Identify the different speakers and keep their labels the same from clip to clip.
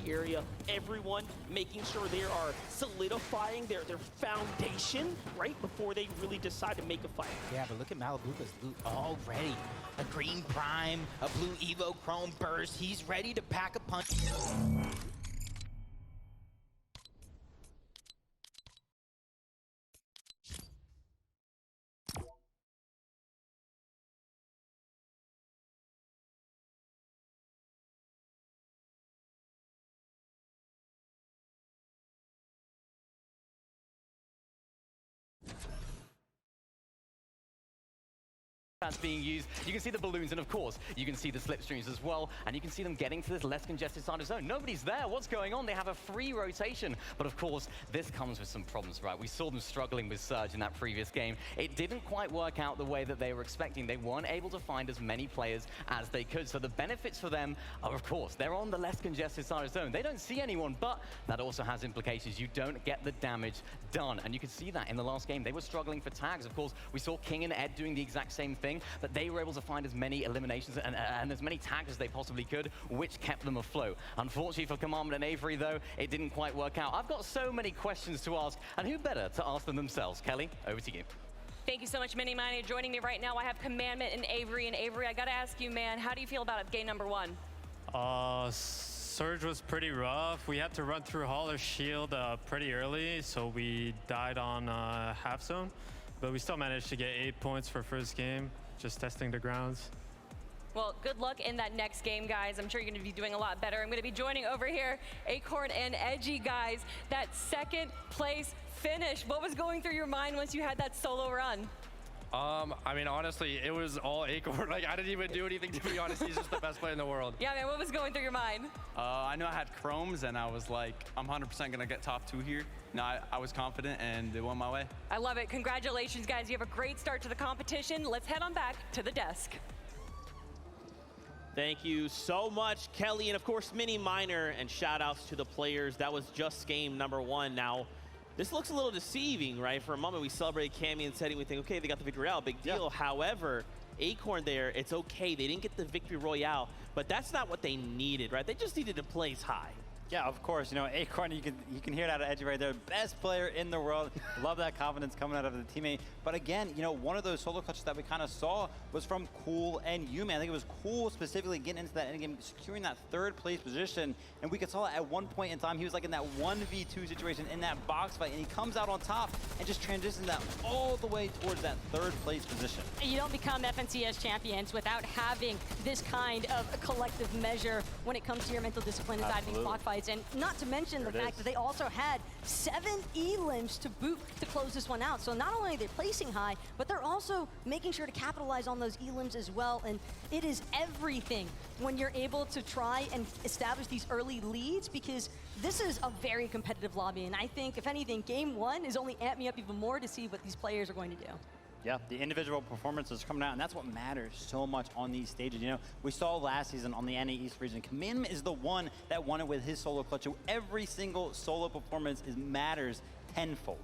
Speaker 1: area. Everyone making sure they are solidifying their foundation, right, before they really decide to make a fight.
Speaker 2: Yeah, but look at Malibuka's loot already. A green prime, a blue Evo Chrome burst. He's ready to pack a punch.
Speaker 3: That's being used. You can see the balloons, and of course, you can see the slipstreams as well, and you can see them getting to this less congested side of zone. Nobody's there. What's going on? They have a free rotation, but of course, this comes with some problems, right? We saw them struggling with Surge in that previous game. It didn't quite work out the way that they were expecting. They weren't able to find as many players as they could, so the benefits for them are, of course, they're on the less congested side of zone. They don't see anyone, but that also has implications. You don't get the damage done, and you can see that in the last game. They were struggling for tags. Of course, we saw King and Ed doing the exact same thing, but they were able to find as many eliminations and as many tags as they possibly could, which kept them afloat. Unfortunately for Commandment and Avery, though, it didn't quite work out. I've got so many questions to ask, and who better to ask them themselves? Kelly, over to you.
Speaker 4: Thank you so much, Mini Miner. Joining me right now, I have Commandment and Avery. And Avery, I gotta ask you, man, how do you feel about game number one?
Speaker 5: Surge was pretty rough. We had to run through Hauler's shield pretty early, so we died on half zone. But we still managed to get 8 points for first game, just testing the grounds.
Speaker 4: Well, good luck in that next game, guys. I'm sure you're going to be doing a lot better. I'm going to be joining over here Acorn and Edgy, guys. That second place finish, what was going through your mind once you had that solo run?
Speaker 6: I mean, honestly, it was all Acorn. Like, I didn't even do anything, to be honest. He's just the best player in the world.
Speaker 4: Yeah, man, what was going through your mind?
Speaker 7: I knew I had chromes, and I was like, I'm 100% going to get top 2 here. No, I was confident, and it went my way.
Speaker 4: I love it. Congratulations, guys. You have a great start to the competition. Let's head on back to the desk.
Speaker 1: Thank you so much, Kelly, and of course, Mini Miner, and shout outs to the players. That was just game number one. Now, this looks a little deceiving, right? For a moment, we celebrate Cammy and Setting. We think, okay, they got the victory royale, big deal. Yeah. However, Acorn there, it's okay. They didn't get the victory royale, but that's not what they needed, right? They just needed to place high.
Speaker 8: Yeah, of course. You know, Acorn, you can hear it out of Edgy right there. Best player in the world. Love that confidence coming out of the teammate. But again, you know, one of those solo clutches that we kind of saw was from Cool and Yuman. I think it was Cool specifically getting into that endgame, securing that third place position. And we could saw at one point in time, he was like in that 1v2 situation in that box fight, and he comes out on top and just transitions that all the way towards that third place position.
Speaker 9: You don't become FNCS champions without having this kind of a collective measure when it comes to your mental discipline inside these block fights. And not to mention the fact that they also had 7 elims to boot to close this one out. So not only are they placing high, but they're also making sure to capitalize on those elims as well. And it is everything when you're able to try and establish these early leads, because this is a very competitive lobby. And I think, if anything, game one is only amped me up even more to see what these players are going to do.
Speaker 8: Yeah, the individual performances coming out, and that's what matters so much on these stages. You know, we saw last season on the NA East region, Commandment is the one that won it with his solo clutch. So every single solo performance matters tenfold.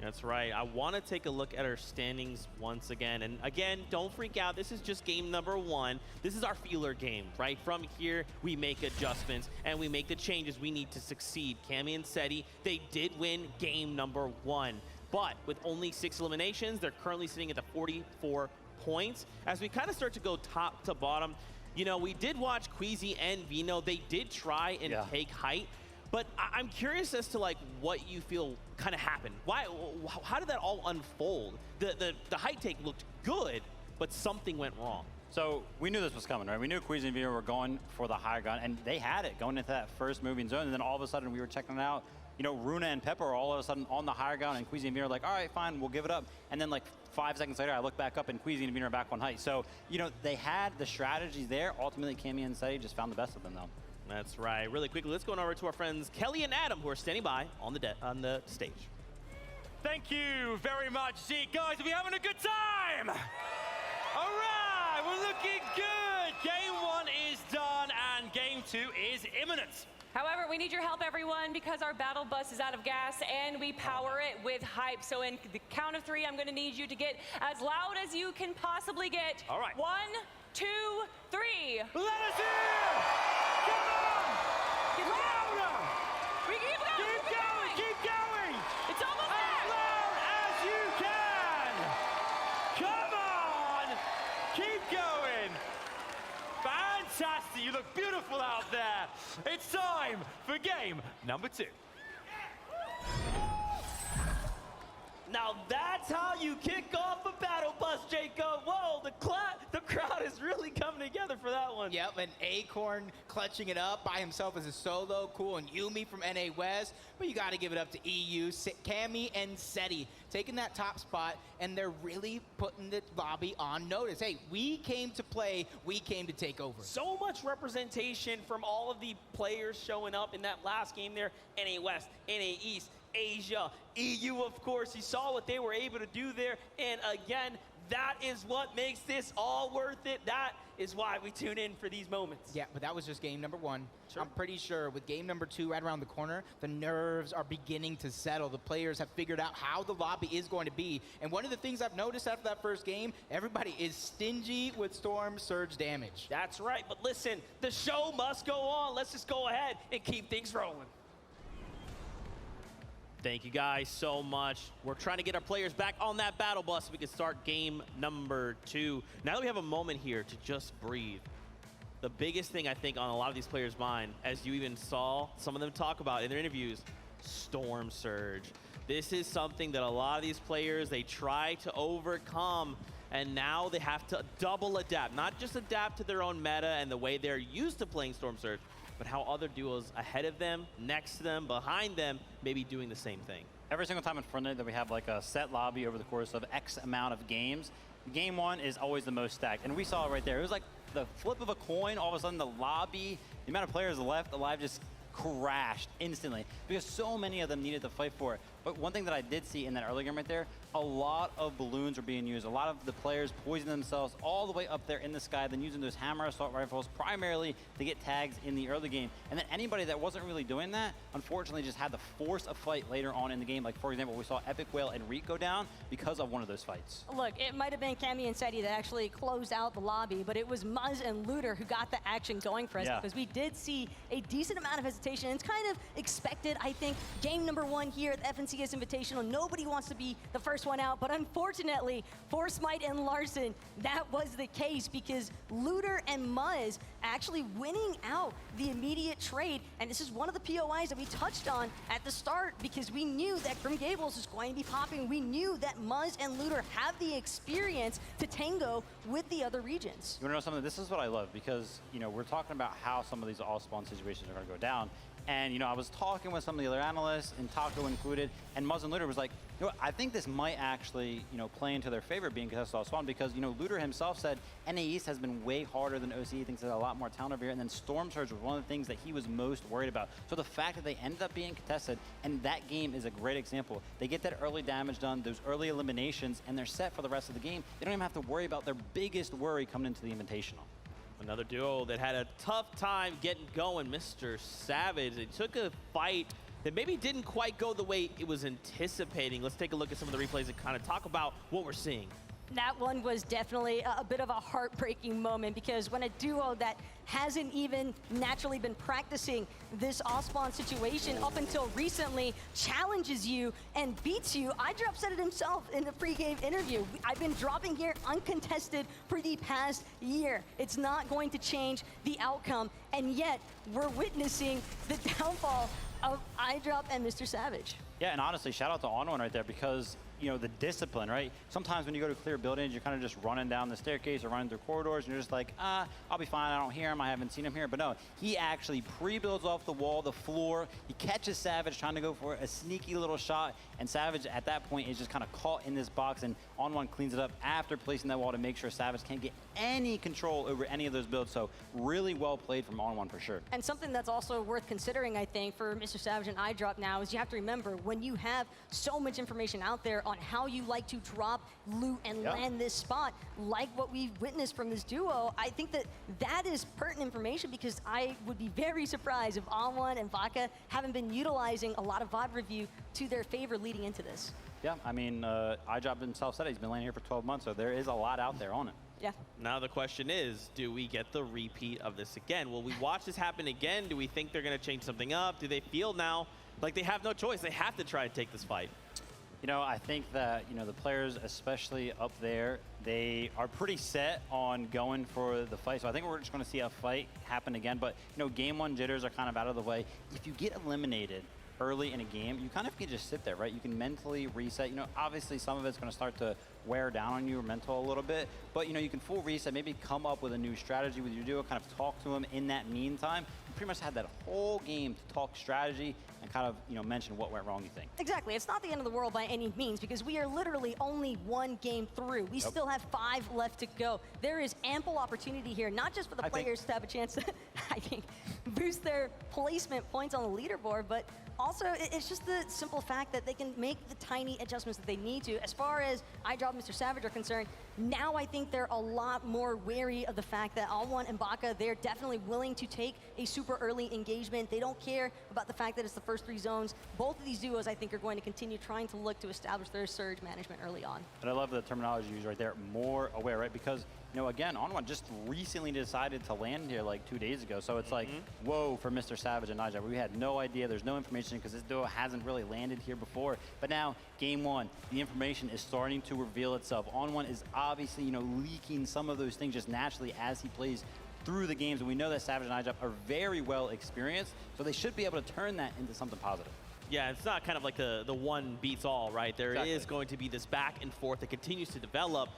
Speaker 1: That's right. I want to take a look at our standings once again. And again, don't freak out. This is just game number one. This is our feeler game, right? From here, we make adjustments and we make the changes we need to succeed. Cammy and Seti, they did win game number one. But with only 6 eliminations, they're currently sitting at the 44 points. As we kind of start to go top to bottom, you know, we did watch Queasy and Vino. They did try and take height. But I'm curious as to, like, what you feel kind of happened. How did that all unfold? The height take looked good, but something went wrong.
Speaker 8: So we knew this was coming, right? We knew Queasy and Vino were going for the higher gun, and they had it going into that first moving zone. And then all of a sudden, we were checking it out. You know, Runa and Pepper are all of a sudden on the higher ground, and Queasy and Vino are like, all right, fine, we'll give it up. And then like 5 seconds later, I look back up, and Queasy and Vino are back on height. So, you know, they had the strategies there. Ultimately, Cammy and Seti just found the best of them, though.
Speaker 1: That's right. Really quickly, let's go on over to our friends Kelly and Adam, who are standing by on the stage.
Speaker 10: Thank you very much, Zeke. Guys, are we having a good time? All right, we're looking good. Game one is done, and game two is imminent.
Speaker 4: However, we need your help, everyone, because our battle bus is out of gas and we power it with hype. So in the count of 3, I'm going to need you to get as loud as you can possibly get.
Speaker 10: All right.
Speaker 4: 1, 2, 3.
Speaker 10: Let us hear! Come on! Get louder! time for game number 2. Now that's how you kick off a battle bus, Jacob. Whoa, the crowd is really coming together for that one.
Speaker 2: Yep, and Acorn clutching it up by himself as a solo. Cool, and Yumi from NA West. But you got to give it up to EU, Cammy, and Seti taking that top spot, and they're really putting the lobby on notice. Hey, we came to play, we came to take over.
Speaker 1: So much representation from all of the players showing up in that last game there. NA West, NA East, Asia, EU, of course. You saw what they were able to do there. And again, that is what makes this all worth it. That is why we tune in for these moments.
Speaker 2: Yeah, but that was just game number 1.
Speaker 1: Sure.
Speaker 2: I'm pretty sure with game number 2 right around the corner, the nerves are beginning to settle. The players have figured out how the lobby is going to be. And one of the things I've noticed after that first game, everybody is stingy with Storm Surge damage.
Speaker 1: That's right, but listen, the show must go on. Let's just go ahead and keep things rolling. Thank you guys so much. We're trying to get our players back on that battle bus so we can start game number 2. Now that we have a moment here to just breathe, the biggest thing I think on a lot of these players' mind, as you even saw some of them talk about in their interviews, Storm Surge. This is something that a lot of these players, they try to overcome, and now they have to double adapt. Not just adapt to their own meta and the way they're used to playing Storm Surge, but how other duos ahead of them, next to them, behind them, may be doing the same thing.
Speaker 8: Every single time in Fortnite that we have like a set lobby over the course of X amount of games, game 1 is always the most stacked. And we saw it right there. It was like the flip of a coin. All of a sudden, the lobby, the amount of players left alive just crashed instantly because so many of them needed to fight for it. But one thing that I did see in that early game right there, a lot of balloons are being used. A lot of the players poisoning themselves all the way up there in the sky, then using those hammer assault rifles primarily to get tags in the early game. And then anybody that wasn't really doing that, unfortunately, just had to force a fight later on in the game. Like, for example, we saw Epic Whale and Reek go down because of one of those fights.
Speaker 9: Look, it might have been Cammy and Seti that actually closed out the lobby, but it was Muzz and Looter who got the action going for us because we did see a decent amount of hesitation. It's kind of expected, I think. Game number 1 here at the FNCS Invitational, nobody wants to be the first one out, but unfortunately, for Smite and Larson, that was the case because Looter and Muzz actually winning out the immediate trade, and this is one of the POIs that we touched on at the start because we knew that Grim Gables is going to be popping. We knew that Muzz and Looter have the experience to tango with the other regions.
Speaker 8: You want to know something? This is what I love because, you know, we're talking about how some of these all-spawn situations are going to go down. And, you know, I was talking with some of the other analysts, and Taco included, and Muzz and Looter was like, you know, I think this might actually, you know, play into their favor being contested all spawn because, you know, Looter himself said NA East has been way harder than OCE. He thinks there's a lot more talent over here. And then Storm Surge was one of the things that he was most worried about. So the fact that they ended up being contested, and that game is a great example. They get that early damage done, those early eliminations, and they're set for the rest of the game. They don't even have to worry about their biggest worry coming into the Invitational.
Speaker 1: Another duo that had a tough time getting going, Mr. Savage. It took a fight that maybe didn't quite go the way it was anticipating. Let's take a look at some of the replays and kind of talk about what we're seeing.
Speaker 9: That one was definitely a bit of a heartbreaking moment because when a duo that hasn't even naturally been practicing this off-spawn situation up until recently challenges you and beats you. iDrop said it himself in the pre-game interview. I've been dropping here uncontested for the past year. It's not going to change the outcome, and yet we're witnessing the downfall of iDrop and Mr. Savage.
Speaker 8: Yeah, and honestly, shout out to On1 right there because, you know, the discipline, right? Sometimes when you go to clear buildings, you're kind of just running down the staircase or running through corridors, and you're just like, I'll be fine, I don't hear him, I haven't seen him here. But no, he actually pre-builds off the wall, the floor, he catches Savage trying to go for a sneaky little shot, and Savage at that point is just kind of caught in this box, and On1 cleans it up after placing that wall to make sure Savage can't get any control over any of those builds. So really well played from On1 for sure.
Speaker 9: And something that's also worth considering, I think, for Mr. Savage and iDrop now is you have to remember when you have so much information out there on how you like to drop, loot, and land this spot, like what we've witnessed from this duo, I think that that is pertinent information because I would be very surprised if On1 and Vodka haven't been utilizing a lot of VOD review to their favor leading into this.
Speaker 8: Yeah, I mean, iDrop himself said he's been laying here for 12 months, so there is a lot out there on it.
Speaker 9: Yeah.
Speaker 1: Now the question is, do we get the repeat of this again? Will we watch this happen again? Do we think they're going to change something up? Do they feel now like they have no choice? They have to try to take this fight.
Speaker 8: You know, I think that, you know, the players, especially up there, they are pretty set on going for the fight. So I think we're just going to see a fight happen again. But, you know, game one jitters are kind of out of the way. If you get eliminated early in a game, you kind of can just sit there, right? You can mentally reset. You know, obviously some of it's going to start to wear down on your mental a little bit, but you know, you can full reset, maybe come up with a new strategy with your duo, kind of talk to them in that meantime. You pretty much had that whole game to talk strategy and kind of, you know, mention what went wrong, you think.
Speaker 9: Exactly. It's not the end of the world by any means because we are literally only one game through. We still have 5 left to go. There is ample opportunity here, not just for the players to have a chance to, I think, boost their placement points on the leaderboard, but also, it's just the simple fact that they can make the tiny adjustments that they need to. As far as iDrop and Mr. Savage are concerned, now I think they're a lot more wary of the fact that All1 and Baka, they're definitely willing to take a super early engagement. They don't care about the fact that it's the first 3 zones. Both of these duos, I think, are going to continue trying to look to establish their surge management early on.
Speaker 8: And I love the terminology used right there, more aware, right? Because, you know, again, On1 just recently decided to land here like 2 days ago. So it's like, whoa, for Mr. Savage and Nightlight. We had no idea. There's no information because this duo hasn't really landed here before. But now, game one, the information is starting to reveal itself. On1 is obviously, you know, leaking some of those things just naturally as he plays through the games. And we know that Savage and Nightlight are very well experienced. So they should be able to turn that into something positive.
Speaker 1: Yeah, it's not kind of like the one beats all, right? There is going to be this back and forth that continues to develop.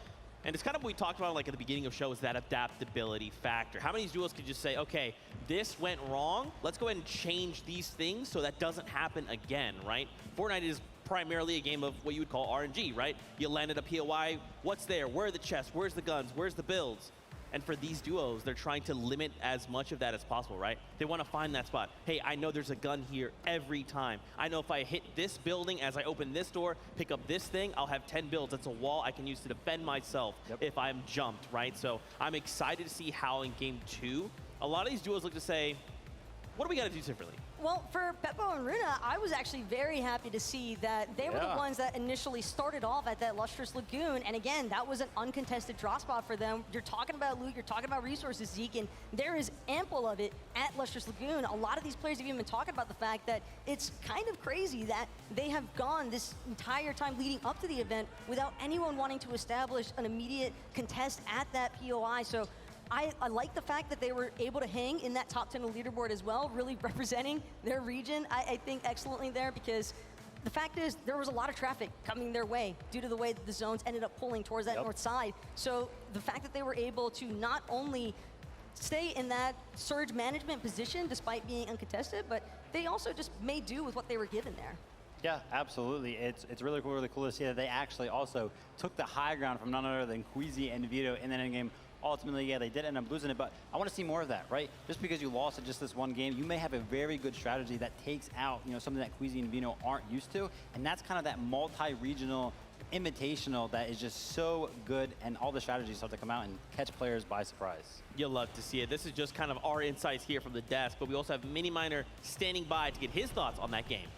Speaker 1: And it's kind of what we talked about like at the beginning of the show is that adaptability factor. How many duos could just say, okay, this went wrong, let's go ahead and change these things so that doesn't happen again, right? Fortnite is primarily a game of what you would call RNG, right? You landed a POI, what's there? Where are the chests? Where's the guns? Where's the builds? And for these duos, they're trying to limit as much of that as possible, right? They want to find that spot. Hey, I know there's a gun here every time. I know if I hit this building as I open this door, pick up this thing, I'll have 10 builds. That's a wall I can use to defend myself if I'm jumped, right? So I'm excited to see how in game 2, a lot of these duos look to say, what do we got to do differently?
Speaker 9: Well, for Beppo and Runa, I was actually very happy to see that they were the ones that initially started off at that Lustrous Lagoon. And again, that was an uncontested draw spot for them. You're talking about loot, you're talking about resources, Zeke, and there is ample of it at Lustrous Lagoon. A lot of these players have even been talking about the fact that it's kind of crazy that they have gone this entire time leading up to the event without anyone wanting to establish an immediate contest at that POI. So I like the fact that they were able to hang in that top 10 leaderboard as well, really representing their region, I think, excellently there, because the fact is there was a lot of traffic coming their way due to the way that the zones ended up pulling towards that north side. So the fact that they were able to not only stay in that surge management position despite being uncontested, but they also just made do with what they were given there.
Speaker 8: Yeah, absolutely. It's really cool to see that they actually also took the high ground from none other than Queasy and Vito in that endgame. Ultimately, yeah, they did end up losing it, but I want to see more of that, right? Just because you lost at just this one game, you may have a very good strategy that takes out, you know, something that Queasy and Vino aren't used to, and that's kind of that multi-regional invitational that is just so good, and all the strategies start to come out and catch players by surprise.
Speaker 1: You'll love to see it. This is just kind of our insights here from the desk, but we also have Mini Miner standing by to get his thoughts on that game.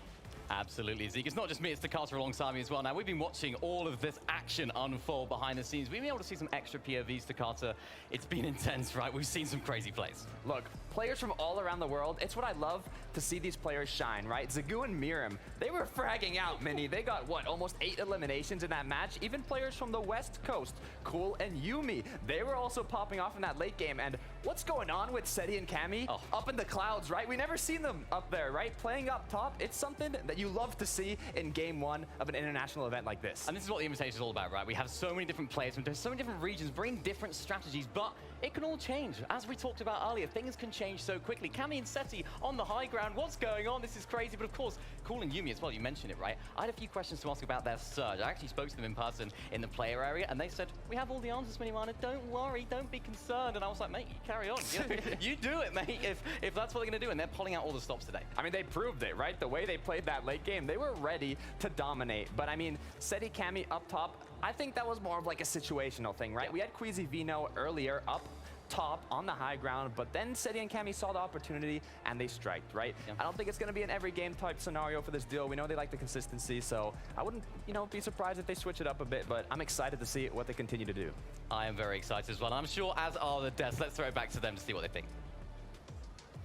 Speaker 3: Absolutely, Zeke. It's not just me, it's Takata alongside me as well. Now, we've been watching all of this action unfold behind the scenes. We've been able to see some extra POVs, Takata. It's been intense, right? We've seen some crazy plays.
Speaker 11: Look, players from all around the world, it's what I love to see these players shine, right? Zagu and Mirim, they were fragging out, Mini. They got, what, almost 8 eliminations in that match? Even players from the West Coast, Cool and Yumi, they were also popping off in that late game. And what's going on with Seti and Cammy? Up in the clouds, right? We never seen them up there, right? Playing up top, it's something that you love to see in game 1 of an international event like this.
Speaker 3: And this is what the invitation is all about, right? We have so many different players from so many different regions bringing different strategies, but it can all change. As we talked about earlier, things can change so quickly. Cammy and Seti on the high ground. What's going on? This is crazy. But of course, Cool and Yumi as well. You mentioned it, right? I had a few questions to ask about their surge. I actually spoke to them in person in the player area, and they said, we have all the answers, Mini Miner. Don't worry. Don't be concerned. And I was like, mate, you carry on. You know, you do it, mate, if that's what they're going to do. And they're pulling out all the stops today.
Speaker 11: I mean, they proved it, right? The way they played that late game, they were ready to dominate. But I mean, Seti, Cammy up top, I think that was more of like a situational thing, right? We had Queasy Vino earlier up top on the high ground, but then Seti and Cammy saw the opportunity and they striked, right? I don't think it's going to be an every game type scenario for this deal. We know they like the consistency, so I wouldn't, you know, be surprised if they switch it up a bit, but I'm excited to see what they continue to do.
Speaker 3: I am very excited as well. I'm sure as are the devs. Let's throw it back to them to see what they think.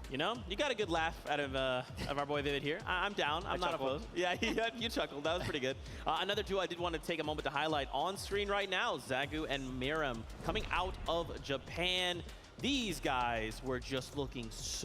Speaker 1: You know, you got a good laugh out of our boy Vivid here. I'm down. I'm not opposed. Yeah, you chuckled. That was pretty good. Another duo I did want to take a moment to highlight on screen right now, Zagu and Miram coming out of Japan. These guys were just looking so